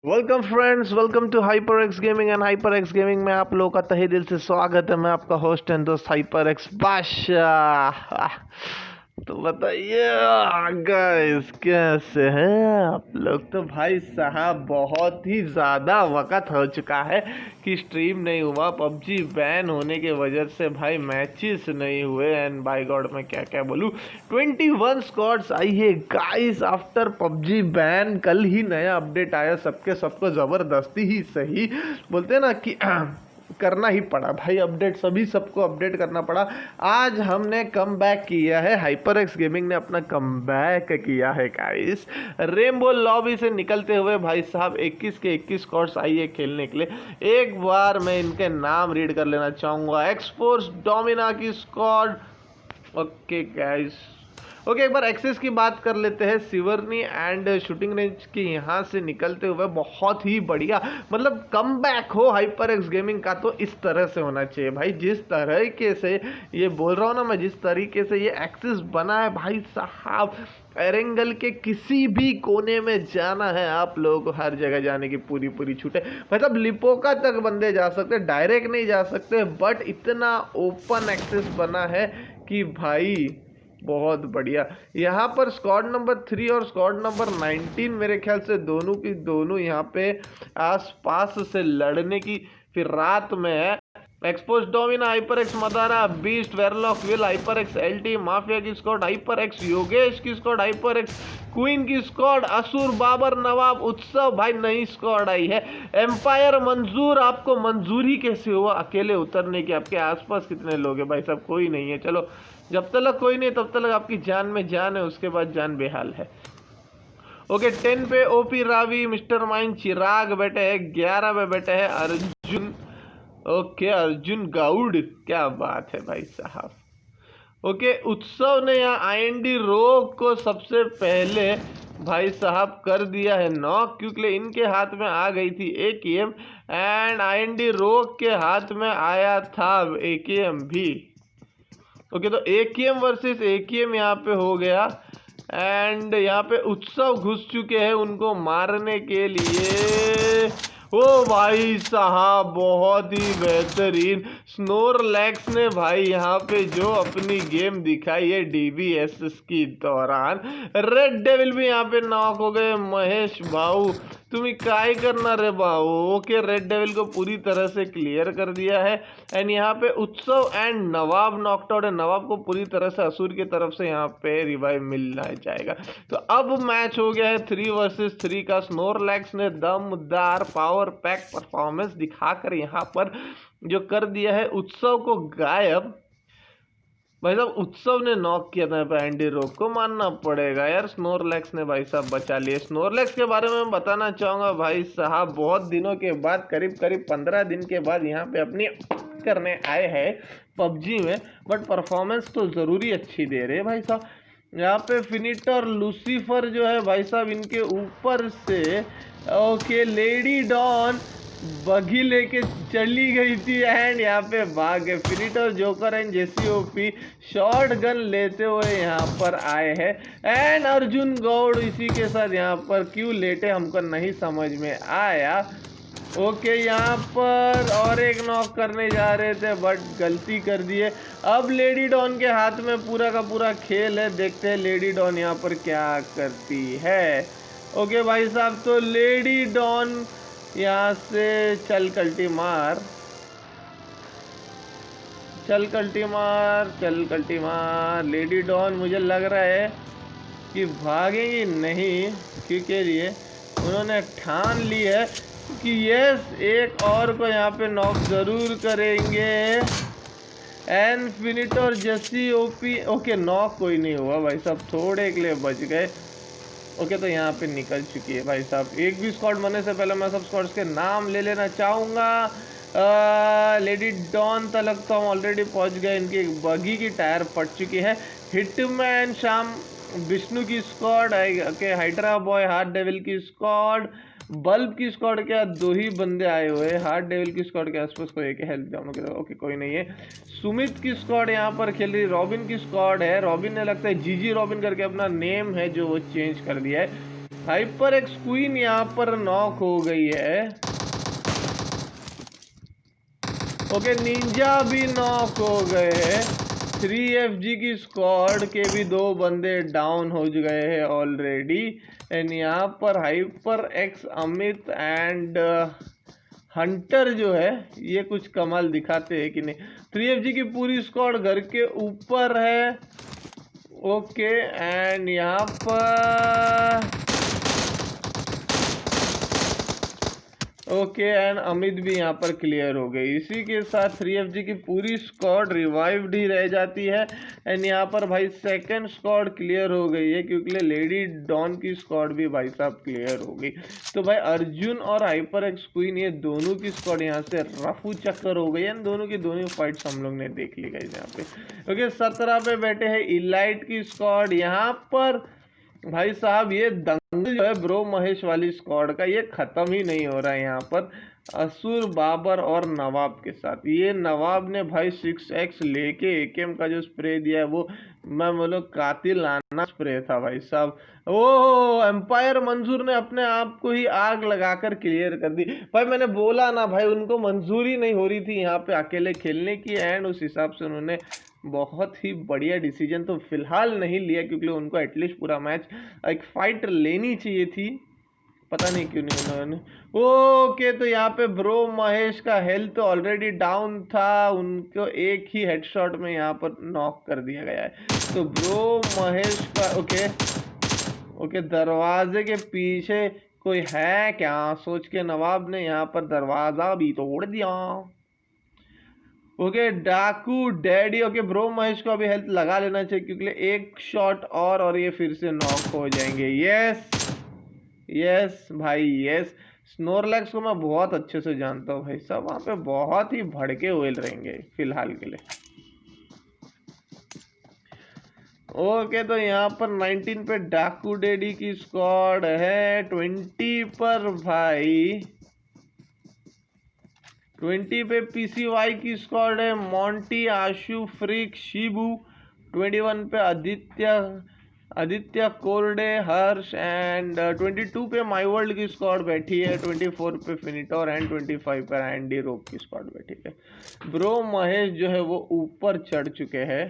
Welcome friends, welcome to Hyper X gaming and Hyper X gaming में आप लोगों का तहे दिल से स्वागत है। मैं आपका होस्ट एंड दोस्त हाइपर एक्स बादशाह। तो बताइए गाइस, कैसे हैं आप लोग? तो भाई साहब बहुत ही ज़्यादा वक्त हो चुका है कि स्ट्रीम नहीं हुआ। पबजी बैन होने की वजह से भाई मैचेस नहीं हुए एंड बाय गॉड मैं क्या क्या बोलूँ, 21 स्क्वाड्स आई है गाइस आफ्टर पबजी बैन। कल ही नया अपडेट आया, सबको ज़बरदस्ती ही सही बोलते हैं ना कि करना ही पड़ा भाई अपडेट, सभी सबको अपडेट करना पड़ा। आज हमने कम बैक किया है, हाइपर एक्स गेमिंग ने अपना कम बैक किया है गाइस। रेनबो लॉबी से निकलते हुए भाई साहब 21 के 21 स्क्वाड्स आई है खेलने के लिए। एक बार मैं इनके नाम रीड कर लेना चाहूँगा। एक्सफोर्स डोमिना की स्क्वाड, ओके गाइस, ओके एक बार एक्सेस की बात कर लेते हैं। सिवरनी एंड शूटिंग रेंज के यहाँ से निकलते हुए बहुत ही बढ़िया, मतलब कम बैक हो हाइपर एक्स गेमिंग का तो इस तरह से होना चाहिए भाई। जिस तरीके से ये बोल रहा हूँ ना मैं, जिस तरीके से ये एक्सेस बना है भाई साहब, एरेंगल के किसी भी कोने में जाना है आप लोगों को, हर जगह जाने की पूरी पूरी छूट है। मतलब लिपोका तक बंदे जा सकते, डायरेक्ट नहीं जा सकते, बट इतना ओपन एक्सेस बना है कि भाई बहुत बढ़िया। यहाँ पर स्क्वाड नंबर 3 और स्क्वाड नंबर 19 मेरे ख्याल से दोनों की दोनों यहाँ पे आसपास से लड़ने की फिर रात में है। एक्सपोज Domina, Hyper X Madara, beast, Warlock, Will, Hyper X LT, mafia की स्क्वाड, हाइपर एक्स योगेश की स्क्वाड, हाइपर एक्स क्वीन की स्क्वाड, असुर, बाबर, नवाब, उत्सव, भाई नई स्क्वाड आई है। एम्पायर मंजूर, आपको मंजूरी कैसे हुआ अकेले उतरने की? आपके आसपास कितने लोग हैं भाई साहब? कोई नहीं है। चलो जब तक कोई नहीं तब तक आपकी जान में जान है, उसके बाद जान बेहाल है। ओके 10 पे ओपी रावी, मिस्टर माइन, चिराग बैठे हैं। 11 पे बैठे हैं अर्जुन, ओके अर्जुन गाउड, क्या बात है भाई साहब। ओके उत्सव ने यहाँ आईएनडी रोग को सबसे पहले भाई साहब कर दिया है नॉक, क्योंकि इनके हाथ में आ गई थी एकेएम एंड आईएनडी रोग के हाथ में आया था एकेएम भी। ओके तो एकेएम वर्सेस एकेएम यहाँ पे हो गया एंड यहाँ पे उत्सव घुस चुके हैं उनको मारने के लिए। ओ भाई साहब बहुत ही बेहतरीन स्नोरलैक्स ने भाई यहाँ पे जो अपनी गेम दिखाई है डीबीएसएस की दौरान। रेड डेविल भी यहाँ पे नॉक हो गए। महेश भाऊ तुम्हें काय करना रे बाबू। ओके रेड डेविल को पूरी तरह से क्लियर कर दिया है एंड यहाँ पे उत्सव एंड नवाब नॉकड आउट है। नवाब को पूरी तरह से असुर की तरफ से यहाँ पे रिवाइव मिलना जाएगा। तो अब मैच हो गया है 3 वर्सेस 3 का। स्नोरलैक्स ने दमदार पावर पैक परफॉर्मेंस दिखाकर यहाँ पर जो कर दिया है उत्सव को गायब। भाई साहब उत्सव ने नॉक किया था एंडी रोक को, मानना पड़ेगा यार स्नोरलैक्स ने भाई साहब बचा लिए। स्नोरलैक्स के बारे में बताना चाहूँगा भाई साहब, बहुत दिनों के बाद, करीब 15 दिन के बाद यहाँ पे अपनी करने आए हैं पबजी में, बट परफॉर्मेंस तो ज़रूरी अच्छी दे रहे हैं भाई साहब। यहाँ पे फिनिट और लूसीफर जो है भाई साहब इनके ऊपर से ओके लेडी डॉन बगी लेके चली गई थी एंड यहाँ पे भाग गए। फिनिटर Joker and JC OP shotgun लेते हुए यहाँ पर आए हैं एंड अर्जुन गौड़ इसी के साथ यहाँ पर क्यों लेटे हमको नहीं समझ में आया। ओके यहाँ पर और एक नॉक करने जा रहे थे बट गलती कर दिए। अब लेडी डॉन के हाथ में पूरा का पूरा खेल है, देखते हैं लेडी डॉन यहाँ पर क्या करती है। ओके भाई साहब तो लेडी डॉन यहाँ से चल कल्टी मार, चल कल्टी मार, चल कल्टी मार। लेडी डॉन मुझे लग रहा है कि भागेंगी नहीं, क्योंकि लिए उन्होंने ठान ली है कि यस एक और को यहाँ पे नॉक ज़रूर करेंगे। एंड फिनिट और जैसी ओपी, ओके नॉक कोई नहीं हुआ भाई साहब, थोड़े के लिए बच गए। ओके तो यहाँ पे निकल चुकी है भाई साहब। एक भी स्क्वाड बनने से पहले मैं सब स्क्वाड्स के नाम ले लेना चाहूँगा। लेडी डॉन तक तो हम ऑलरेडी पहुँच गए, इनकी बगी की टायर फट चुकी है। हिटमैन शाम विष्णु की squad, okay hydra boy heart devil की स्क्वाड, बल्ब की स्क्वाड के 2 ही बंदे आए हुए हैं। हार्ट डेविल की स्क्वाड के आसपास कोई एक हेल्थ डाउन के, ओके कोई नहीं है। सुमित की स्क्वाड यहाँ पर खेल रही। रॉबिन की स्क्वाड है, रॉबिन ने लगता है जीजी रॉबिन करके अपना नेम है जो वो चेंज कर दिया है। हाइपर एक्स क्वीन यहाँ पर नॉक हो गई है। ओके, निंजा भी नॉक हो गए हैं। 3FG की स्क्वाड के भी 2 बंदे डाउन हो गए हैं ऑलरेडी। एंड यहाँ पर hyper X Amit and Hunter जो है ये कुछ कमाल दिखाते हैं कि नहीं। 3FG की पूरी स्क्वाड घर के ऊपर है। ओके, एंड यहाँ पर ओके, एंड अमित भी यहाँ पर क्लियर हो गई। इसी के साथ 3FG की पूरी स्क्वाड रिवाइव्ड ही रह जाती है। एंड यहाँ पर भाई सेकंड स्क्वाड क्लियर हो गई है, क्योंकि लेडी डॉन की स्क्वाड भी भाई साहब क्लियर हो गई। तो भाई अर्जुन और हाइपर एक्स क्वीन ये दोनों की स्क्वाड यहाँ से रफू चक्कर हो गई है। दोनों की दोनों फाइट्स हम लोग ने देख ली गई यहाँ पे। ओके, 17 पे बैठे हैं इलाइट की स्क्वाड। यहाँ पर भाई साहब ये दंगल जो है ब्रो महेश वाली स्क्वाड का, ये खत्म ही नहीं हो रहा है। यहाँ पर असुर, बाबर और नवाब के साथ, ये नवाब ने भाई 6x लेके एकेएम का जो स्प्रे दिया है वो मैं बोलो कातिलाना स्प्रे था भाई साहब। ओ एम्पायर मंजूर ने अपने आप को ही आग लगाकर क्लियर कर दी। भाई मैंने बोला ना भाई, उनको मंजूरी नहीं हो रही थी यहाँ पे अकेले खेलने की। एंड उस हिसाब से उन्होंने बहुत ही बढ़िया डिसीजन तो फिलहाल नहीं लिया, क्योंकि उनको एटलीस्ट पूरा मैच एक फाइट लेनी चाहिए थी। पता नहीं क्यों नहीं उन्होंने। ओके, तो यहाँ पे ब्रो महेश का हेल्थ ऑलरेडी डाउन था, उनको एक ही हेडशॉट में यहाँ पर नॉक कर दिया गया है। तो ब्रो महेश का ओके, दरवाजे के पीछे कोई है क्या सोच के नवाब ने यहाँ पर दरवाजा भी तोड़ दिया। ओके, डाकू डैडी। ओके, ब्रो महेश को अभी हेल्थ लगा लेना चाहिए, क्योंकि एक शॉट और ये फिर से नॉक हो जाएंगे। यस यस भाई यस। स्नोरलैक्स को मैं बहुत अच्छे से जानता हूँ भाई साहब, वहाँ पे बहुत ही भड़के हुए रहेंगे फिलहाल के लिए। ओके, तो यहाँ पर 19 पे डाकू डैडी की स्क्वाड है। 20 पर भाई 20 पे PCY की स्क्वाड है। मोंटी, आशु, फ्रिक, शिबू। 21 पे आदित्य कोरडे, हर्ष एंड 22 पे माई वर्ल्ड की स्क्वाड बैठी है। 24 पे फिनिटोर एंड 25 पे एंडी रोक की स्क्वाड बैठी है। ब्रो महेश जो है वो ऊपर चढ़ चुके हैं।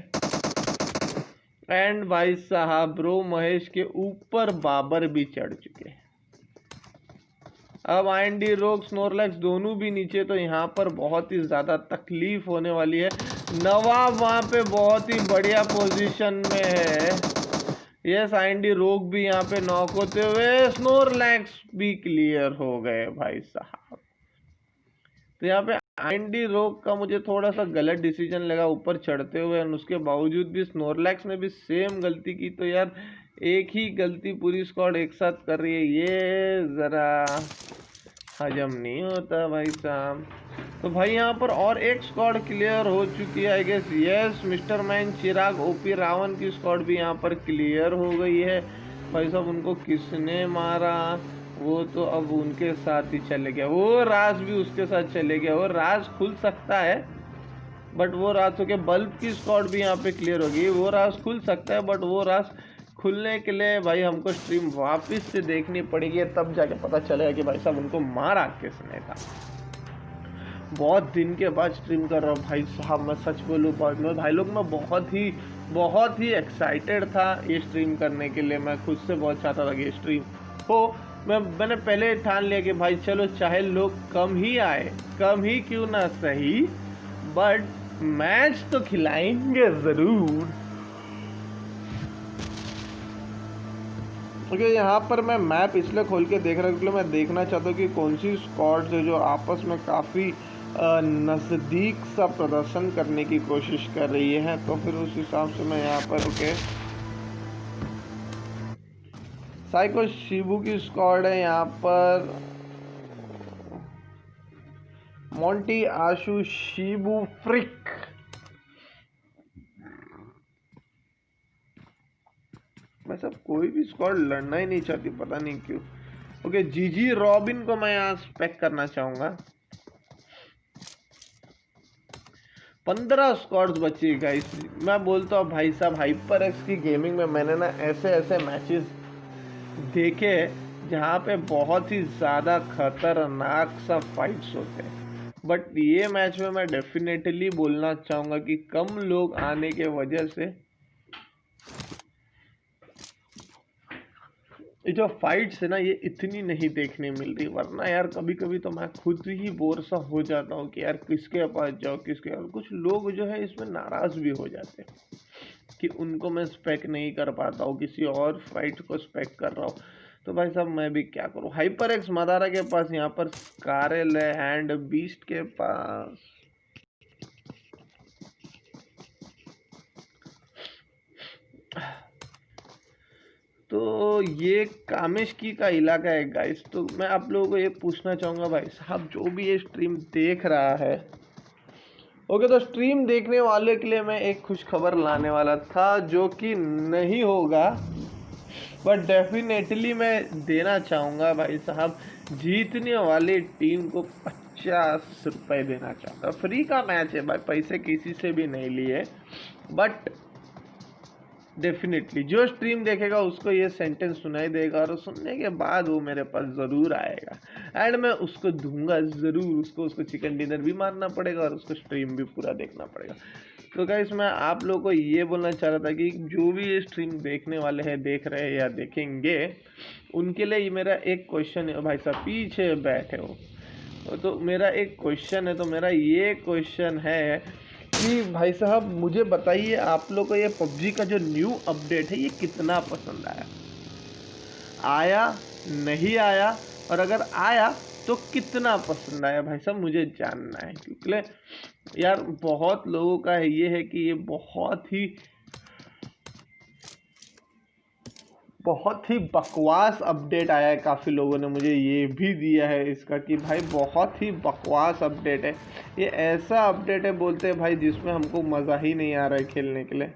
एंड भाई साहब ब्रो महेश के ऊपर बाबर भी चढ़ चुके हैं। अब एंडी रोक, स्नोरलैक्स दोनों भी नीचे। तो यहाँ पर बहुत ही ज़्यादा तकलीफ होने वाली है। नवाब वहाँ पे बहुत ही बढ़िया पोजीशन में है। यस, एंडी रोक भी यहाँ पे नॉक होते हुए, स्नोरलैक्स भी क्लियर हो गए भाई साहब। तो यहाँ पे एंडी रोक का मुझे थोड़ा सा गलत डिसीजन लगा ऊपर चढ़ते हुए, और उसके बावजूद भी स्नोरलैक्स ने भी सेम गलती की। तो यार एक ही गलती पूरी स्क्वाड एक साथ कर रही है, ये ज़रा हजम नहीं होता भाई साहब। तो भाई यहाँ पर और एक स्क्वाड क्लियर हो चुकी है I guess. Yes, mister man, Chirag, OP Ravan की स्क्वाड भी यहाँ पर क्लियर हो गई है भाई साहब। उनको किसने मारा वो तो अब उनके साथ ही चले गया। वो राज भी उसके साथ चले गया। वो राज खुल सकता है बट वो राज के बल्ब की स्क्वाड भी यहाँ पे क्लियर होगी। वो राज खुल सकता है बट वो राज खुलने के लिए भाई हमको स्ट्रीम वापस से देखनी पड़ेगी, तब जाके पता चलेगा कि भाई साहब उनको मारा किसने था। बहुत दिन के बाद स्ट्रीम कर रहा हूँ भाई साहब, मैं सच बोलूँ भाई लोग, मैं बहुत ही एक्साइटेड था ये स्ट्रीम करने के लिए। मैं खुद से बहुत चाहता था कि ये स्ट्रीम हो। मैंने पहले ठान लिया कि भाई चलो चाहे लोग कम ही आए, कम ही क्यों ना सही, बट मैच तो खिलाएंगे ज़रूर। क्योंकि यहाँ पर मैं मैप इसलिए खोल के देख रहा हूँ क्योंकि मैं देखना चाहता हूँ कि कौन सी स्क्वाड्स है जो आपस में काफ़ी नज़दीक सा प्रदर्शन करने की कोशिश कर रही है। तो फिर उस हिसाब से मैं यहाँ पर ओके, साइको शिबू की स्क्वाड है यहाँ पर। मोंटी, आशु, शिबू, फ्रिक। मैं सब कोई भी स्क्वाड लड़ना ही नहीं चाहती, पता नहीं क्यों। ओके, जीजी रॉबिन को मैं यहाँ स्पेक करना चाहूंगा। 15 स्क्वाड्स बची गाइस। मैं बोलता हूँ भाई साहब हाइपर एक्स की गेमिंग में मैंने ना ऐसे मैचेस देखे जहाँ पे बहुत ही ज़्यादा खतरनाक सा फाइट्स होते हैं। बट ये मैच में मैं डेफिनेटली बोलना चाहूँगा कि कम लोग आने के वजह से ये जो फाइट्स है ना ये इतनी नहीं देखने मिल रही, वरना यार कभी कभी तो मैं खुद ही बोर सा हो जाता हूँ कि यार किसके पास जाओ किसके। और कुछ लोग जो है इसमें नाराज़ भी हो जाते हैं कि उनको मैं स्पेक नहीं कर पाता हूँ, किसी और फाइट को स्पेक कर रहा हूँ। तो भाई साहब मैं भी क्या करूँ। हाइपर एक्स मदारा के पास यहाँ पर स्कारल है एंड बीस्ट के पास तो ये कामेशकी का इलाका है गाइस। तो मैं आप लोगों को ये पूछना चाहूँगा भाई साहब जो भी ये स्ट्रीम देख रहा है, ओके, तो स्ट्रीम देखने वाले के लिए मैं एक खुश खबर लाने वाला था जो कि नहीं होगा, बट डेफिनेटली मैं देना चाहूँगा भाई साहब। जीतने वाली टीम को 50 रुपये देना चाहूँगा। फ्री का मैच है भाई, पैसे किसी से भी नहीं लिए, बट डेफिनेटली जो स्ट्रीम देखेगा उसको ये सेंटेंस सुनाई देगा और सुनने के बाद वो मेरे पास ज़रूर आएगा एंड मैं उसको दूंगा ज़रूर। उसको चिकन डिनर भी मारना पड़ेगा और उसको स्ट्रीम भी पूरा देखना पड़ेगा। तो गाइस मैं आप लोगों को ये बोलना चाह रहा था कि जो भी ये स्ट्रीम देखने वाले हैं, देख रहे हैं या देखेंगे, उनके लिए मेरा एक क्वेश्चन है। भाई साहब पीछे बैठे हो तो मेरा एक क्वेश्चन है। तो मेरा ये क्वेश्चन है कि भाई साहब मुझे बताइए आप लोग को ये पबजी का जो न्यू अपडेट है ये कितना पसंद आया नहीं आया, और अगर आया तो कितना पसंद आया भाई साहब मुझे जानना है। क्योंकि यार बहुत लोगों का ये है कि ये बहुत ही बकवास अपडेट आया है। काफ़ी लोगों ने मुझे ये भी दिया है इसका कि भाई बहुत ही बकवास अपडेट है ये। ऐसा अपडेट है बोलते हैं भाई जिसमें हमको मज़ा ही नहीं आ रहा है खेलने के लिए।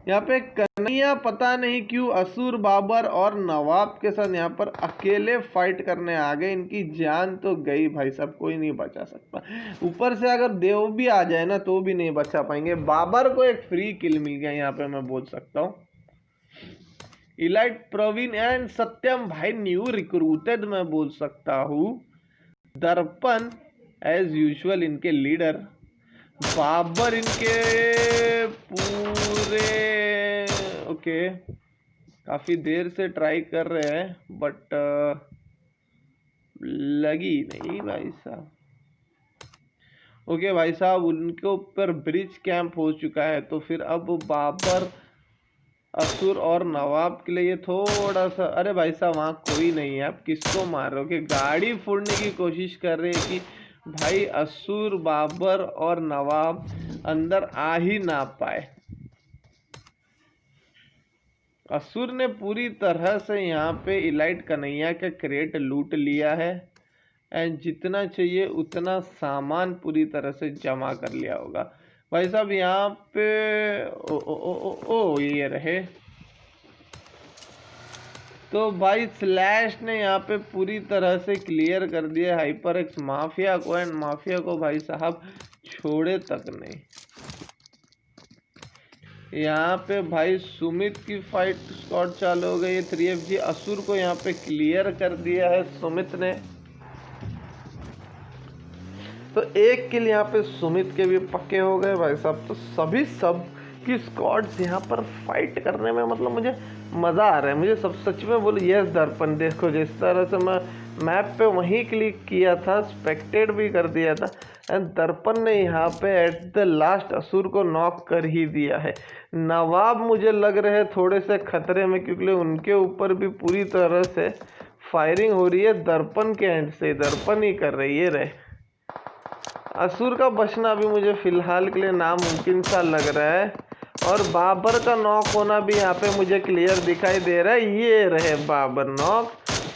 यहाँ पे कन्हैया पता नहीं क्यों असुर बाबर और नवाब के साथ यहाँ पर अकेले फाइट करने आ गए। इनकी जान तो गई भाई साहब, कोई नहीं बचा सकता। ऊपर से अगर देव भी आ जाए ना तो भी नहीं बचा पाएंगे। बाबर को एक फ्री किल मिल गया यहाँ पे, मैं बोल सकता हूँ। इलाइट प्रवीण एंड सत्यम भाई न्यू रिक्रूटेड मैं बोल सकता हूँ। दर्पण एज यूजुअल इनके लीडर, बाबर इनके पूरे ओके काफ़ी देर से ट्राई कर रहे हैं बट लगी नहीं भाई साहब। ओके भाई साहब उनके ऊपर ब्रिज कैंप हो चुका है। तो फिर अब बाबर, असुर और नवाब के लिए थोड़ा सा, अरे भाई साहब वहाँ कोई नहीं है, आप किसको मार रहे हो कि गाड़ी फोड़ने की कोशिश कर रहे हैं कि भाई असुर बाबर और नवाब अंदर आ ही ना पाए। असुर ने पूरी तरह से यहाँ पे इलाइट कन्हैया का क्रेट लूट लिया है एंड जितना चाहिए उतना सामान पूरी तरह से जमा कर लिया होगा। भाई साहब यहाँ पे ओ ये रहे। तो भाई स्लैश ने यहाँ पे पूरी तरह से क्लियर कर दिया हाइपर एक्स माफिया को एंड माफिया को भाई साहब छोड़े तक नहीं। यहाँ पे भाई सुमित की फाइट स्क्वाड चालू हो गई है। 3FG असुर को यहाँ पे क्लियर कर दिया है सुमित ने। तो एक किल यहाँ पे सुमित के भी पक्के हो गए भाई साहब। तो सभी सब की स्क्वाड्स यहाँ पर फाइट करने में मतलब मुझे मज़ा आ रहा है। मुझे सब सच में बोलो यस दर्पण देखो जिस तरह से मैं मैप पे वहीं क्लिक किया था, स्पेक्टेड भी कर दिया था एंड दर्पण ने यहाँ पे एट द लास्ट असुर को नॉक कर ही दिया है। नवाब मुझे लग रहे हैं थोड़े से खतरे में क्योंकि उनके ऊपर भी पूरी तरह से फायरिंग हो रही है दर्पण के एंड से। दर्पण ही कर रही है रहे। असुर का बचना भी मुझे फिलहाल के लिए नामुमकिन सा लग रहा है और बाबर का नॉक होना भी यहाँ पे मुझे क्लियर दिखाई दे रहा है। ये रहे बाबर नॉक,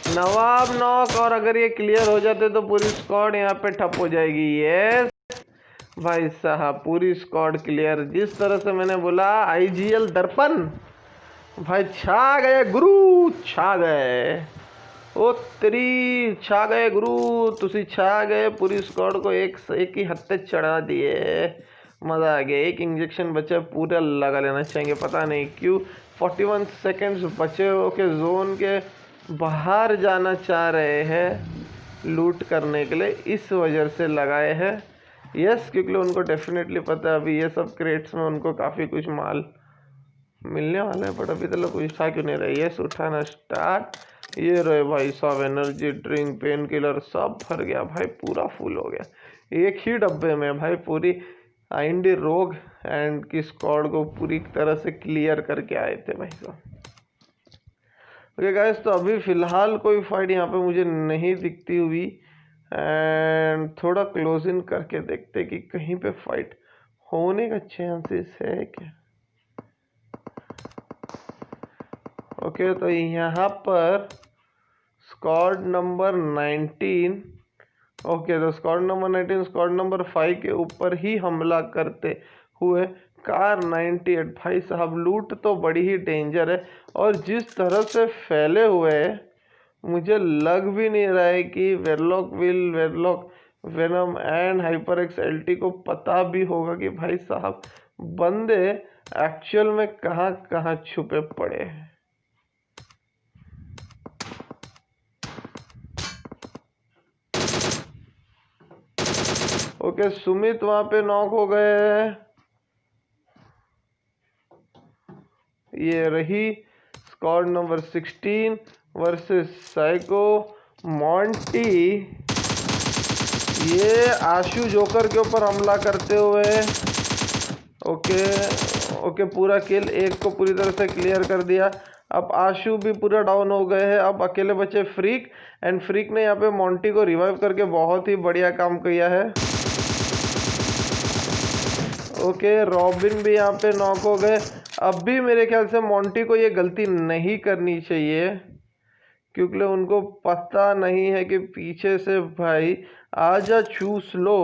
नवाब नॉक, और अगर ये क्लियर हो जाते तो पूरी स्क्वाड यहाँ पे ठप हो जाएगी। ये भाई साहब पूरी स्क्वाड क्लियर। जिस तरह से मैंने बोला IGL दर्पण भाई छा गए गुरु, छा गए। ओ तेरी छा गए गुरु, तुसी छा गए। पूरी स्क्वाड को एक ही हत्ते चढ़ा दिए, मज़ा आ गया। एक इंजेक्शन बचा, पूरा लगा लेना चाहिए। पता नहीं क्यों 41 सेकंड्स बचे हो के जोन के बाहर जाना चाह रहे हैं लूट करने के लिए, इस वजह से लगाए हैं। यस, क्योंकि उनको डेफिनेटली पता है अभी ये सब क्रेट्स में उनको काफ़ी कुछ माल मिलने वाला है, बट अभी तक कुछ उठा क्यों नहीं रहे। यस, उठाना स्टार्ट। ये रहे भाई साहब एनर्जी ड्रिंक, पेन किलर सब भर गया भाई, पूरा फुल हो गया एक ही डब्बे में भाई। पूरी आइंडी रोग एंड की स्क्वाड को पूरी तरह से क्लियर करके आए थे भाई साहब। ओके गाइस, तो अभी फ़िलहाल कोई फाइट यहाँ पे मुझे नहीं दिखती हुई, एंड थोड़ा क्लोज इन करके देखते कि कहीं पे फाइट होने का चांसेस है क्या। ओके, तो यहाँ पर स्क्वाड नंबर 19, ओके, तो स्क्वाड नंबर 19 स्क्वाड नंबर 5 के ऊपर ही हमला करते हुए कार 98। भाई साहब लूट तो बड़ी ही डेंजर है, और जिस तरह से फैले हुए हैं मुझे लग भी नहीं रहा है कि Warlock Venom and Hyper X LT को पता भी होगा कि भाई साहब बंदे एक्चुअल में कहाँ कहाँ छुपे पड़े हैं। ओके, सुमित वहां पे नॉक हो गए हैं। ये रही squad number 16 versus psycho Monty. ये आशु जोकर के ऊपर हमला करते हुए, ओके ओके, पूरा किल, एक को पूरी तरह से क्लियर कर दिया। अब आशु भी पूरा डाउन हो गए हैं। अब अकेले बचे फ्रीक, एंड फ्रीक ने यहाँ पे मॉन्टी को रिवाइव करके बहुत ही बढ़िया काम किया है। ओके, रॉबिन भी यहाँ पे नॉक हो गए। अब भी मेरे ख्याल से मॉन्टी को ये गलती नहीं करनी चाहिए, क्योंकि उनको पता नहीं है कि पीछे से भाई आजा चूस लो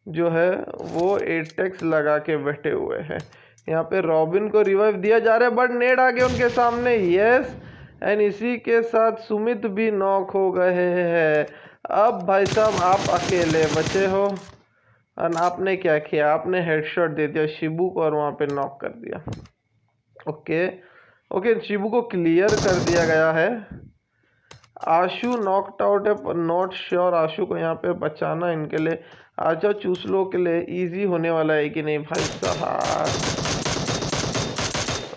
जो है वो एटेक्स लगा के बैठे हुए हैं। यहाँ पे रॉबिन को रिवाइव दिया जा रहा है, बट नेड आ गया उनके सामने। यस, एंड इसी के साथ सुमित भी नॉक हो गए हैं। अब भाई साहब आप अकेले बचे हो, और आपने क्या किया, आपने हेडशॉट दे दिया शिबू को और वहाँ पे नॉक कर दिया। ओके ओके, शिबू को क्लियर कर दिया गया है। आशु नॉकड आउट है, नॉट श्योर आशु को यहाँ पे बचाना इनके लिए, आजा चूस लो के लिए इजी होने वाला है कि नहीं भाई साहब।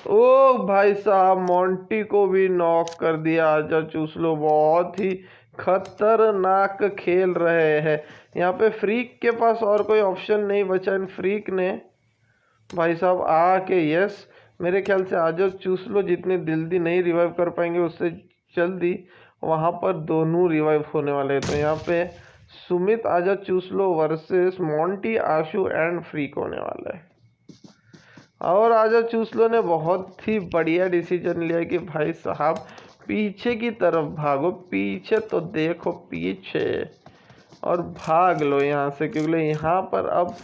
ओ भाई साहब, मॉन्टी को भी नॉक कर दिया। आजा चूस लो बहुत ही खतरनाक खेल रहे हैं। यहाँ पे फ्रीक के पास और कोई ऑप्शन नहीं बचा, इन फ्रीक ने भाई साहब आके, यस, मेरे ख्याल से आजा चूस लो जितनी जल्दी नहीं रिवाइव कर पाएंगे उससे जल्दी वहाँ पर दोनों रिवाइव होने वाले हैं। तो यहाँ पे सुमित आजा चूस लो versus Monty Ashu and Freak होने वाला है। और आजा चूस लो ने बहुत ही बढ़िया डिसीजन लिया कि भाई साहब पीछे की तरफ भागो, पीछे तो देखो पीछे, और भाग लो यहाँ से, क्योंकि यहाँ पर अब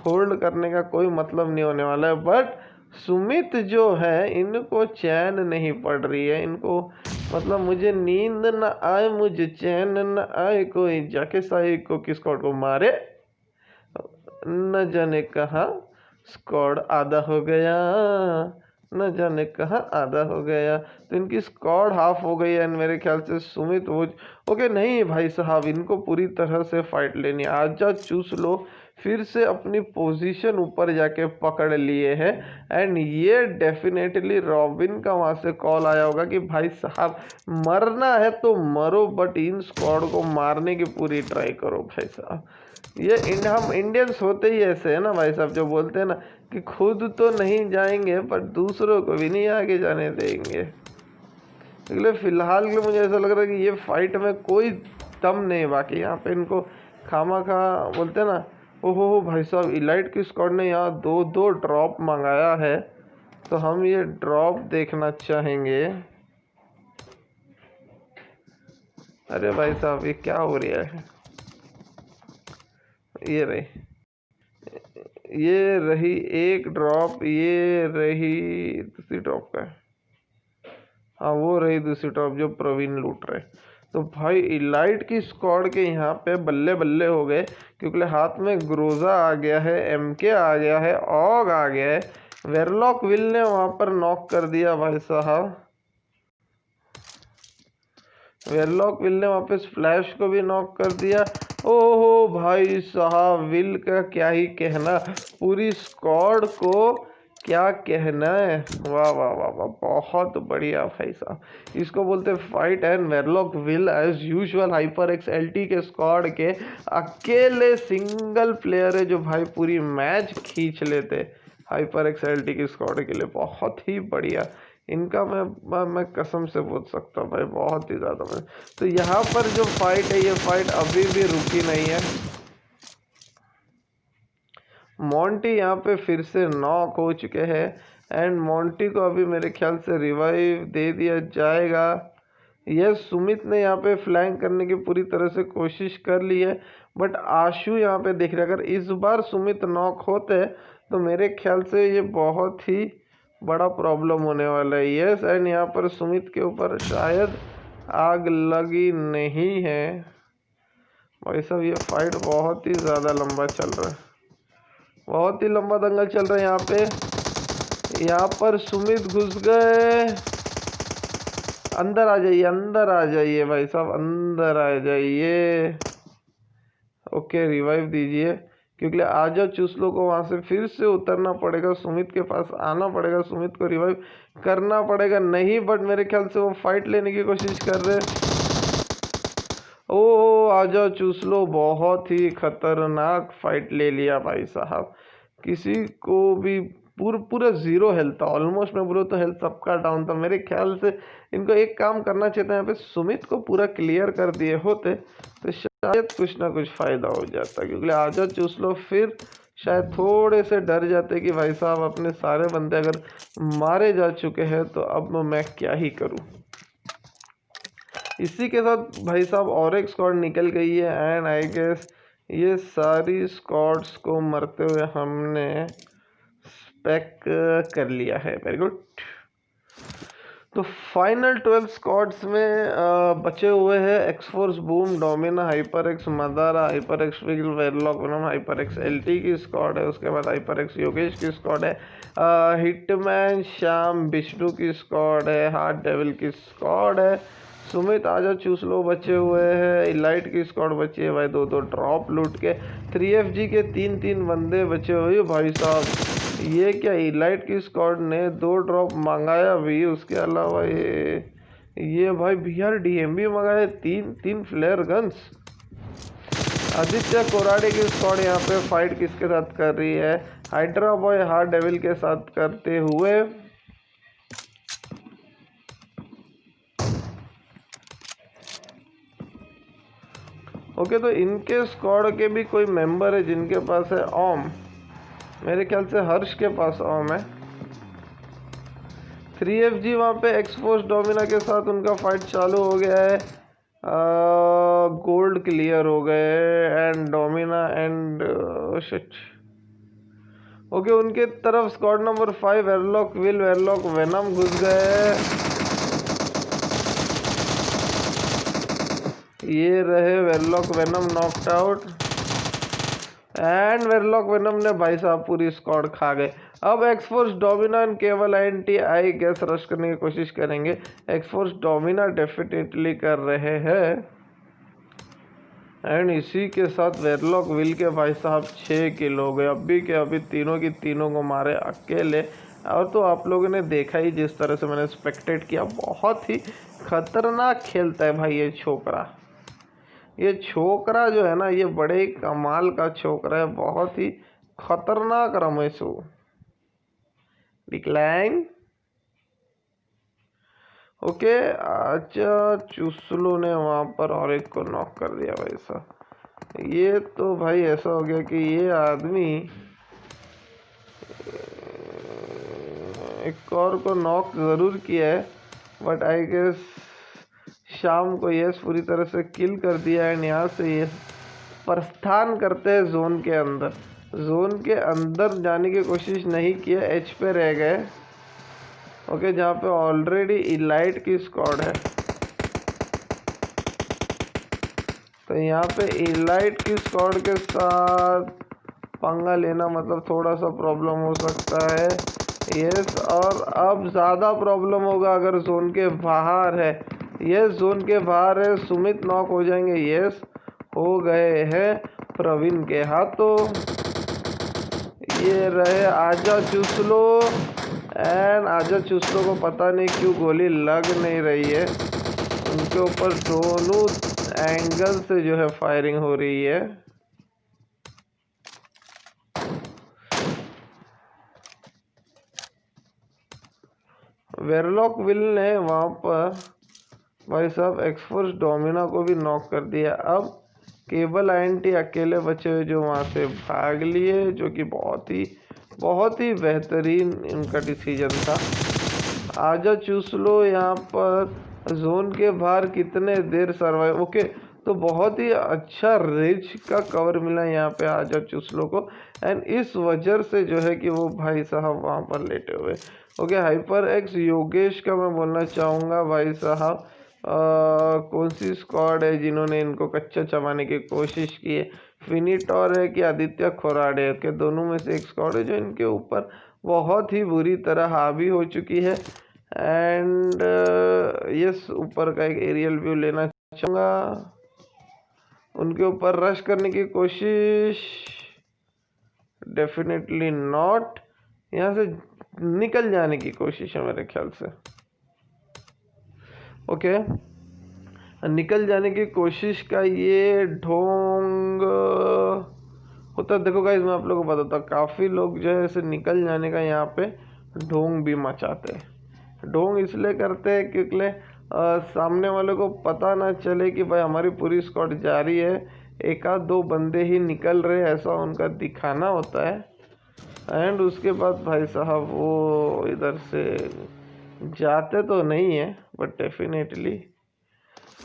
होल्ड करने का कोई मतलब नहीं होने वाला है। बट सुमित जो है इनको चैन नहीं पड़ रही है, इनको मतलब मुझे नींद न आए, मुझे चैन न आए, कोई जाके साई को किस स्क्वाड को मारे, न जाने कहाँ स्क्वाड आधा हो गया, न जाने कहाँ आधा हो गया। तो इनकी स्क्वाड हाफ हो गई है, मेरे ख्याल से सुमित वो, ओके नहीं भाई साहब, इनको पूरी तरह से फाइट लेनी। आजा चूस लो फिर से अपनी पोजीशन ऊपर जाके पकड़ लिए हैं, एंड ये डेफिनेटली रॉबिन का वहाँ से कॉल आया होगा कि भाई साहब मरना है तो मरो, बट इन स्क्वाड को मारने की पूरी ट्राई करो भाई साहब। ये हम इंडियंस होते ही ऐसे है ना भाई साहब, जो बोलते हैं ना कि खुद तो नहीं जाएंगे पर दूसरों को भी नहीं आगे जाने देंगे। इसलिए फिलहाल के लिए मुझे ऐसा लग रहा है कि ये फाइट में कोई दम नहीं बाकी। यहाँ पे इनको खामा खा बोलते हैं ना, ओहो भाई साहब इलाइट की स्क्वाड ने यहाँ दो ड्रॉप मंगाया है, तो हम ये ड्रॉप देखना चाहेंगे। अरे भाई साहब ये क्या हो रहा है। ये रही एक ड्रॉप, ये रही दूसरी ड्रॉप का, हाँ वो रही दूसरी ड्रॉप जो प्रवीण लूट रहे। तो भाई इलाइट की स्क्वाड के यहाँ पे बल्ले बल्ले हो गए, क्योंकि हाथ में ग्रोजा आ गया है, एमके आ गया है, ऑग आ गया है, वेरलॉक विल ने वहाँ पर नॉक कर दिया भाई साहब। वेरलॉक विल ने वहाँ पे स्प्लैश को भी नॉक कर दिया। ओहो भाई साहब, विल का क्या ही कहना, पूरी स्क्वाड को क्या कहना है। वाह वाह वाह वाह, बहुत बढ़िया भाई साहब। इसको बोलते fight and Warlock Will as usual Hyper X LT के स्क्वाड के अकेले सिंगल प्लेयर है जो भाई पूरी मैच खींच लेते हाइपर एक्स एलटी की स्क्वाड के लिए। बहुत ही बढ़िया इनका मैं कसम से बोल सकता हूँ भाई, बहुत ही ज़्यादा। मैं तो यहाँ पर जो फाइट है, ये फाइट अभी भी रुकी नहीं है। मोंटी यहाँ पे फिर से नॉक हो चुके हैं एंड मोंटी को अभी मेरे ख्याल से रिवाइव दे दिया जाएगा। यह सुमित ने यहाँ पे फ्लैंक करने की पूरी तरह से कोशिश कर ली है, बट आशु यहाँ पे देख रहे, अगर इस बार सुमित नॉक होते तो मेरे ख्याल से ये बहुत ही बड़ा प्रॉब्लम होने वाला है। यस, एंड यहाँ पर सुमित के ऊपर शायद आग लगी नहीं है। भाई साहब ये फाइट बहुत ही ज़्यादा लंबा चल रहा है, बहुत ही लंबा दंगल चल रहा है यहाँ पे। यहाँ पर सुमित घुस गए। अंदर आ जाइए, अंदर आ जाइए भाई साहब, अंदर आ जाइए। ओके, रिवाइव दीजिए, क्योंकि आजा चूसलो को वहां से फिर से उतरना पड़ेगा, सुमित के पास आना पड़ेगा, सुमित को रिवाइव करना पड़ेगा। नहीं, बट मेरे ख्याल से वो फाइट लेने की कोशिश कर रहे। ओ आजा चूसलो, बहुत ही खतरनाक फाइट ले लिया भाई साहब। किसी को भी पूरा जीरो हेल्थ था ऑलमोस्ट, मैं बोलूँ तो हेल्थ सबका डाउन था। मेरे ख्याल से इनको एक काम करना चाहिए था, यहाँ पे सुमित को पूरा क्लियर कर दिए होते तो शायद कुछ ना कुछ फ़ायदा हो जाता, क्योंकि आजा चूस लो फिर शायद थोड़े से डर जाते कि भाई साहब अपने सारे बंदे अगर मारे जा चुके हैं तो अब मैं क्या ही करूं। इसी के साथ भाई साहब और एक स्क्वाड निकल गई है एंड आई गेस ये सारी स्क्वाड्स को मरते हुए हमने स्पेक कर लिया है। Very good. तो फाइनल 12 स्क्वाड्स में बचे हुए हैं XForce, boom, Domina, Hyper X, Madara, Hyper X Will, Warlock Venom, Hyper X LT की स्क्वाड है। उसके बाद हाइपर एक्स योगेश की स्क्वाड है, हिटमैन श्याम विष्णु की स्क्वाड है, हार्ट डेविल की स्क्वाड है, सुमित आजा चूस लो बचे हुए हैं, इलाइट की स्क्वाड बची है भाई, 2-2 ड्रॉप लूट के, 3FG के 3-3 बंदे बचे हुए भाई साहब। ये क्या, इलाइट की स्क्वाड ने 2 ड्रॉप मंगाया भी, उसके अलावा ये भाई BRDMB मंगाए, 3 फ्लेयर गन्स। आदित्य कोराडे की स्क्वाड यहाँ पे फाइट किसके साथ कर रही है, हाइड्रा बॉय हार्ट डेविल के साथ करते हुए। ओके, तो इनके स्क्वाड के भी कोई मेंबर है जिनके पास है ओम, मेरे ख्याल से हर्ष के पास ओम है। 3FG वहाँ पे एक्सफोर्स डोमिना के साथ उनका फाइट चालू हो गया है, गोल्ड क्लियर हो गए and Domina and shit. Okay, उनके तरफ squad number 5 Warlock Will, Warlock Venom घुस गए। ये रहे Warlock Venom knocked out and Warlock Venom ने भाई साहब पूरी स्क्वाड खा गए। अब एक्सफोर्स डोमिना केवल NTI गैस रश करने की कोशिश करेंगे। एक्सफोर्स डोमिना डेफिनेटली कर रहे हैं एंड इसी के साथ वेरलॉक विल के भाई साहब 6 किल हो गए। अभी के अभी तीनों की तीनों को मारे अकेले। और तो आप लोगों ने देखा ही जिस तरह से मैंने स्पेक्टेट किया, बहुत ही खतरनाक खेलता है भाई ये छोकरा। ये छोकरा जो है ना, ये बड़े कमाल का छोकरा है, बहुत ही खतरनाक रमेश हो। डिक्लाइन। ओके, अच्छा चुसलो ने वहां पर और एक को नॉक कर दिया भाई साहब। ये तो भाई ऐसा हो गया कि ये आदमी एक और को नॉक ज़रूर किया है, बट आई गेस शाम को यस पूरी तरह से किल कर दिया है। यहाँ से ये प्रस्थान करते हैं जोन के अंदर। जोन के अंदर जाने की कोशिश नहीं किया, एच पे रह गए। ओके, जहाँ पे ऑलरेडी इलाइट की स्क्वाड है, तो यहाँ पे इलाइट की स्क्वाड के साथ पंगा लेना मतलब थोड़ा सा प्रॉब्लम हो सकता है। यस, और अब ज़्यादा प्रॉब्लम होगा अगर जोन के बाहर है यस जोन के बाहर है, सुमित नॉक हो जाएंगे। यस हो गए हैं प्रवीण के हाथों। ये रहे आजा चूसलो, एंड आजा चूसलो को पता नहीं क्यों गोली लग नहीं रही है। उनके ऊपर दोनों एंगल से जो है फायरिंग हो रही है। वेरलॉक विल ने वहां पर भाई साहब एक्सफोर्स डोमिना को भी नॉक कर दिया। अब केबल आईएनटी अकेले बचे हुए जो वहां से भाग लिए, जो कि बहुत ही बेहतरीन इनका डिसीजन था। आजा चूस लो। यहाँ पर जोन के बाहर कितने देर सर्वाइव। ओके, तो बहुत ही अच्छा रिच का कवर मिला यहाँ पे आजा चूस लो को, एंड इस वजह से जो है कि वो भाई साहब वहाँ पर लेटे हुए। ओके, हाइपर एक्स योगेश का मैं बोलना चाहूँगा भाई साहब, कौन सी स्क्वाड है जिन्होंने इनको कच्चा चबाने की कोशिश की है? फिनिटोर है कि आदित्य खोराडे के? दोनों में से एक स्क्वाड है जो इनके ऊपर बहुत ही बुरी तरह हावी हो चुकी है। एंड यस, ऊपर का एक एरियल व्यू लेना चाहूँगा। उनके ऊपर रश करने की कोशिश, डेफिनेटली नॉट। यहाँ से निकल जाने की कोशिश है मेरे ख्याल से। ओके, निकल जाने की कोशिश का ये ढोंग होता है। देखो गाइस, मैं आप लोगों को बताता हूँ, काफ़ी लोग जो है ऐसे निकल जाने का यहाँ पे ढोंग भी मचाते हैं। ढोंग इसलिए करते हैं क्योंकि सामने वाले को पता ना चले कि भाई हमारी पूरी स्क्वाड जा रही है, एक आध दो बंदे ही निकल रहे, ऐसा उनका दिखाना होता है। एंड उसके बाद भाई साहब वो इधर से जाते तो नहीं है, बट डेफिनेटली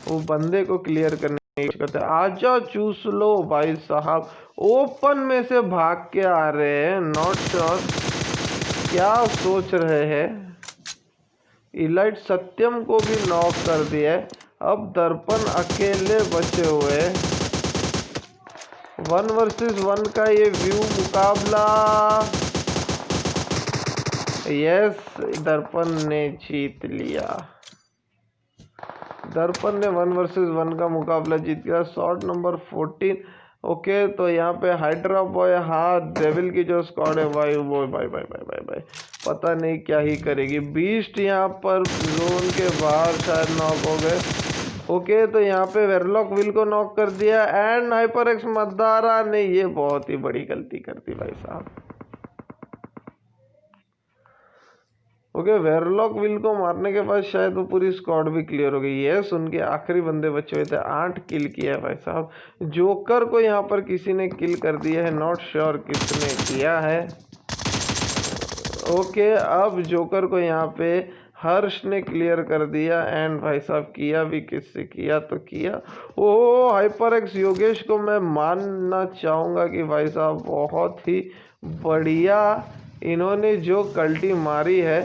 वो बंदे को क्लियर करने की कोशिश करते हैं। आजा चूस लो भाई साहब, ओपन में से भाग के आ रहे हैं। नॉट श्योर क्या सोच रहे हैं। इलाइट सत्यम को भी नॉक कर दिया है। अब दर्पण अकेले बचे हुए। 1 वर्सेस 1 का ये व्यू मुकाबला। यस, दर्पण ने जीत लिया। दर्पण ने 1 वर्सेस 1 का मुकाबला जीत गया। Shot number 14। ओके, तो यहाँ पे हाइड्रा बॉय, हाँ डेविल की जो स्क्वाड है भाई वो भाई पता नहीं क्या ही करेगी। बीस्ट यहाँ पर जोन के बाहर शायद नॉक हो गए। ओके, तो यहाँ पे वेरलॉक विल को नॉक कर दिया, एंड हाइपर एक्स मदारा ने ये बहुत ही बड़ी गलती कर दी भाई साहब। ओके, वेरलॉक विल को मारने के बाद शायद वो पूरी स्क्वाड भी क्लियर हो गई। यस, उनके आखिरी बंदे बचे हुए थे। 8 किल किया है भाई साहब। जोकर को यहाँ पर किसी ने किल कर दिया है, नॉट श्योर किसने किया है। ओके, अब जोकर को यहाँ पे हर्ष ने क्लियर कर दिया, एंड भाई साहब किया भी किससे किया तो किया ओ हाइपर एक्स योगेश को मैं मानना चाहूँगा कि भाई साहब बहुत ही बढ़िया इन्होंने जो कल्टी मारी है।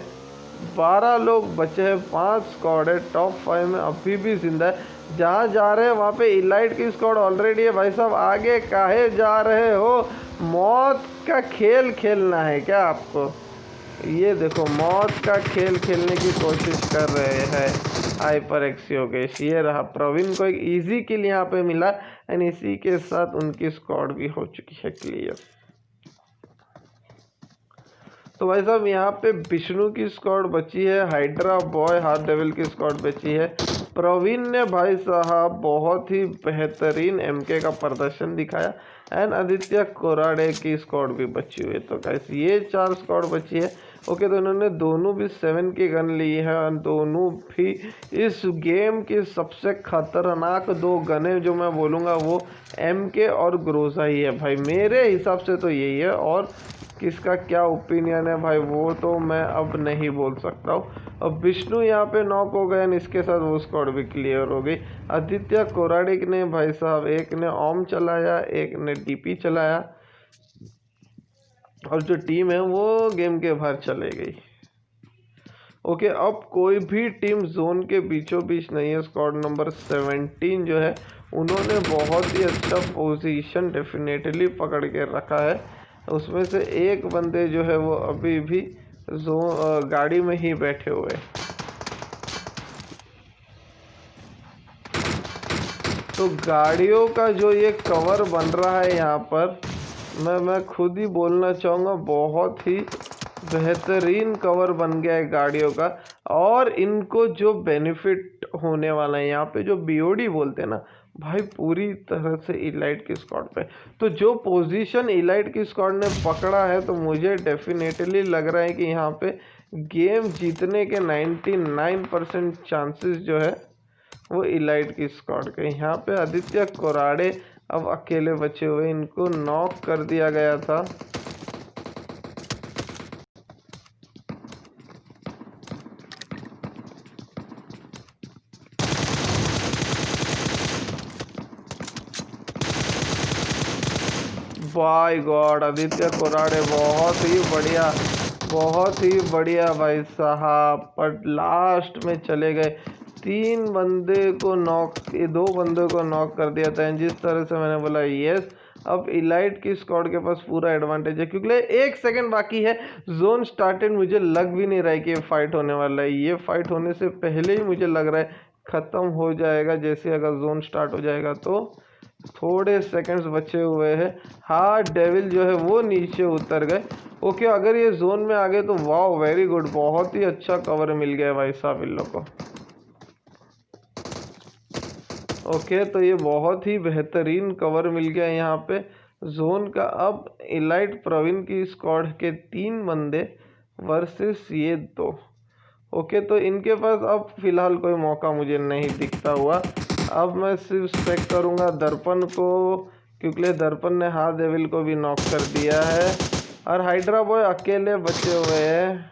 12 लोग बचे हैं, 5 स्क्वाड है, टॉप 5 में अभी भी जिंदा है। जहाँ जा रहे हैं वहाँ पे इलाइट की स्क्वाड ऑलरेडी है। भाई साहब आगे काहे जा रहे हो? मौत का खेल खेलना है क्या आपको? ये देखो, मौत का खेल खेलने की कोशिश कर रहे हैं हाइपर एक्स योगेश। ये रहा, प्रवीण को एक इजी किल यहाँ पे मिला, एंड इसी के साथ उनकी स्क्वाड भी हो चुकी है क्लियर। तो भाई साहब यहाँ पे विष्णु की स्क्वाड बची है, हाइड्रा बॉय हार्ट डेविल की स्क्वाड बची है। प्रवीण ने भाई साहब बहुत ही बेहतरीन एमके का प्रदर्शन दिखाया, एंड आदित्य कोराडे की स्क्वाड भी बची हुई है। तो गाइस ये 4 स्क्वाड बची है। ओके, तो इन्होंने दोनों भी 7 की गन ली है, और दोनों भी इस गेम की सबसे खतरनाक 2 गनें जो मैं बोलूँगा वो एमके और ग्रोजा ही है भाई। मेरे हिसाब से तो यही है, और किसका क्या ओपिनियन है भाई वो तो मैं अब नहीं बोल सकता हूँ। अब विष्णु यहाँ पे नॉक हो गए, इसके साथ वो स्क्वाड भी क्लियर हो गई। आदित्य कोराडिक ने भाई साहब एक ने ओम चलाया, एक ने डीपी चलाया, और जो टीम है वो गेम के बाहर चले गई। ओके, अब कोई भी टीम जोन के बीचों बीच नहीं है। स्क्वाड नंबर 17 जो है उन्होंने बहुत ही अच्छा पोजीशन डेफिनेटली पकड़ के रखा है। उसमें से एक बंदे जो है वो अभी भी गाड़ी में ही बैठे हुए। तो गाड़ियों का जो ये कवर बन रहा है यहाँ पर, मैं खुद ही बोलना चाहूँगा बहुत ही बेहतरीन कवर बन गया है गाड़ियों का। और इनको जो बेनिफिट होने वाला है यहाँ पे, जो बीओडी बोलते हैं ना भाई, पूरी तरह से इलाइट की स्क्वाड पे। तो जो पोजीशन इलाइट की स्क्वाड ने पकड़ा है, तो मुझे डेफिनेटली लग रहा है कि यहाँ पे गेम जीतने के 99% चांसेस जो है वो इलाइट की स्क्वाड के। यहाँ पे आदित्य कोराड़े अब अकेले बचे हुए, इनको नॉक कर दिया गया था। बाय गॉड, आदित्य कोराड़े बहुत ही बढ़िया भाई साहब, पर लास्ट में चले गए। 3 बंदे को नॉक, 2 बंदों को नॉक कर दिया था। जिस तरह से मैंने बोला यस, अब इलाइट की स्क्वाड के पास पूरा एडवांटेज है, क्योंकि 1 सेकंड बाकी है जोन स्टार्टेड। मुझे लग भी नहीं रहा है कि ये फाइट होने वाला है। ये फाइट होने से पहले ही मुझे लग रहा है ख़त्म हो जाएगा। जैसे अगर जोन स्टार्ट हो जाएगा तो थोड़े सेकंड्स बचे हुए हैं। हाँ, डेविल जो है वो नीचे उतर गए। ओके, अगर ये जोन में आ गए तो वाह, वेरी गुड, बहुत ही अच्छा कवर मिल गया भाई साहब इन लोग को। ओके, तो ये बहुत ही बेहतरीन कवर मिल गया यहाँ पे जोन का। अब इलाइट प्रवीण की स्क्वाड के 3 बंदे वर्सेस ये 2। ओके, तो इनके पास अब फिलहाल कोई मौका मुझे नहीं दिखता हुआ। अब मैं सिर्फ चेक करूँगा दर्पण को, क्योंकि दर्पण ने हाथ डेविल को भी नॉक कर दिया है और हाइड्रा बॉय अकेले बचे हुए हैं।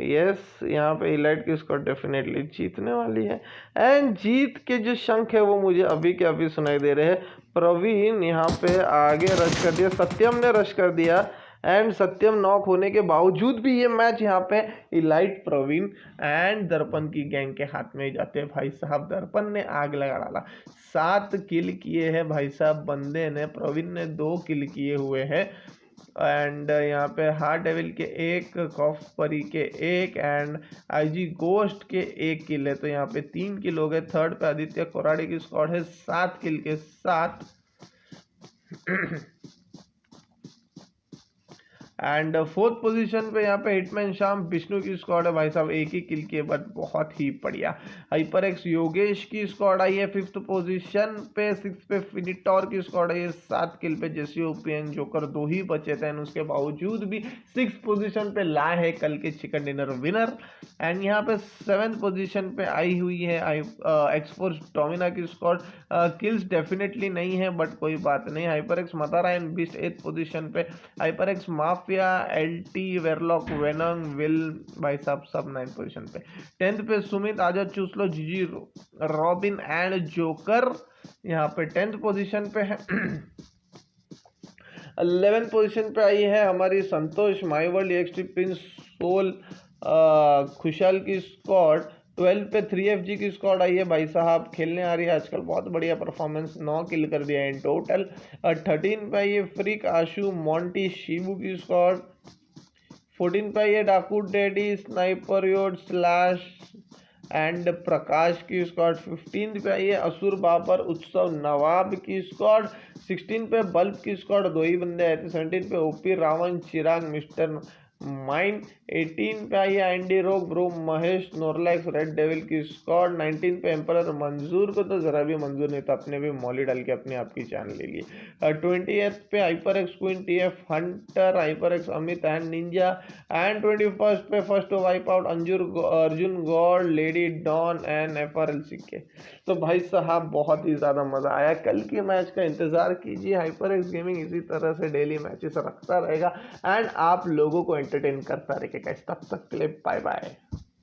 यस, यहाँ पे इलाइट की स्क्वाड डेफिनेटली जीतने वाली है। एंड जीत के जो शंख है वो मुझे अभी के अभी सुनाई दे रहे हैं। प्रवीण यहाँ पे आगे रश कर दिया, सत्यम ने रश कर दिया एंड सत्यम नॉक होने के बावजूद भी ये मैच यहाँ पे इलाइट प्रवीण एंड दर्पण की गैंग के हाथ में जाते हैं। भाई साहब दर्पण ने आग लगा डाला, 7 किल किए हैं भाई साहब बंदे ने। प्रवीण ने 2 किल किए हुए हैं एंड यहाँ पे हार्ट डेविल के 1, कॉफ परी के 1 एंड आईजी गोस्ट के 1 किल है। तो यहाँ पे 3 किल हो गए। थर्ड पे आदित्य कोराड़ी की स्क्वाड है 7 किल के साथ। एंड 4th पोजीशन पे यहाँ पे हिटमैन शाम विष्णु की स्क्वाड है भाई साहब, 1 ही किल किए, बट बहुत ही बढ़िया। हाइपर एक्स योगेश की स्क्वाड आई है 5th पोजीशन पे। 6 पे फिनिटोर की स्क्वाड आई है 7 किल पे। जेसी ओपीएन जोकर 2 ही बचे थे, उसके बावजूद भी 6th पोजीशन पे लाए है कल के चिकन डिनर विनर। एंड यहाँ पे 7th पोजीशन पे आई हुई है एक्सफोर्स डोमिना की स्क्वाड। किल्स डेफिनेटली नहीं है, बट कोई बात नहीं। Hyper X Madara and beast 8th position पे। Hyper X mafia, LT, Warlock, Venom, Will भाई साहब सब 9th पोजीशन पे। 10th पे सुमित, आजाद चूसलो, जीजी, रॉबिन एंड जोकर यहाँ पे 10th पोजीशन पे है। 11th पोजीशन पे आई है हमारी Santosh, my world, XT prince, soul, Khushhal की स्क्वाड। 12 पे 3FG की स्क्वाड आई है भाई साहब, खेलने आ रही है आजकल, बहुत बढ़िया परफॉर्मेंस, 9 किल कर दिया इन टोटल। 13 पे ये फ्रिक, आशु, मोंटी, शिबू की स्क्वाड। 14 पे ये डाकू डैडी, स्नाइपर योड, स्लैश एंड प्रकाश की स्क्वाड। 15 पे आई है असुर बाबर, उत्सव, नवाब की स्क्वाड। 16 पे बल्ब की स्क्वाड, 2 ही बंदे आए थे। 17 पे ओपी, रावण, चिराग, मिस्टर माइंड। 18 पे आई है एंडी रोग, ब्रो, महेश, नोरलैक्स, रेड डेविल की स्क्वाड। 19 पे एम्परर, मंजूर को तो जरा भी मंजूर नहीं था, अपने भी मौली डाल के अपने आप की जान ले ली। 20th पे Hyper X queen, TF hunter, Hyper X Amit and ninja. And 21st पे first wipe out Arjun god, lady don and FRLC के। तो भाई साहब बहुत ही ज़्यादा मज़ा आया। कल के मैच का इंतज़ार कीजिए, हाइपर एक्स गेमिंग इसी तरह से डेली मैचेस रखता रहेगा एंड आप लोगों को एंटरटेन करता रहेगा। तब तक के लिए बाय बाय।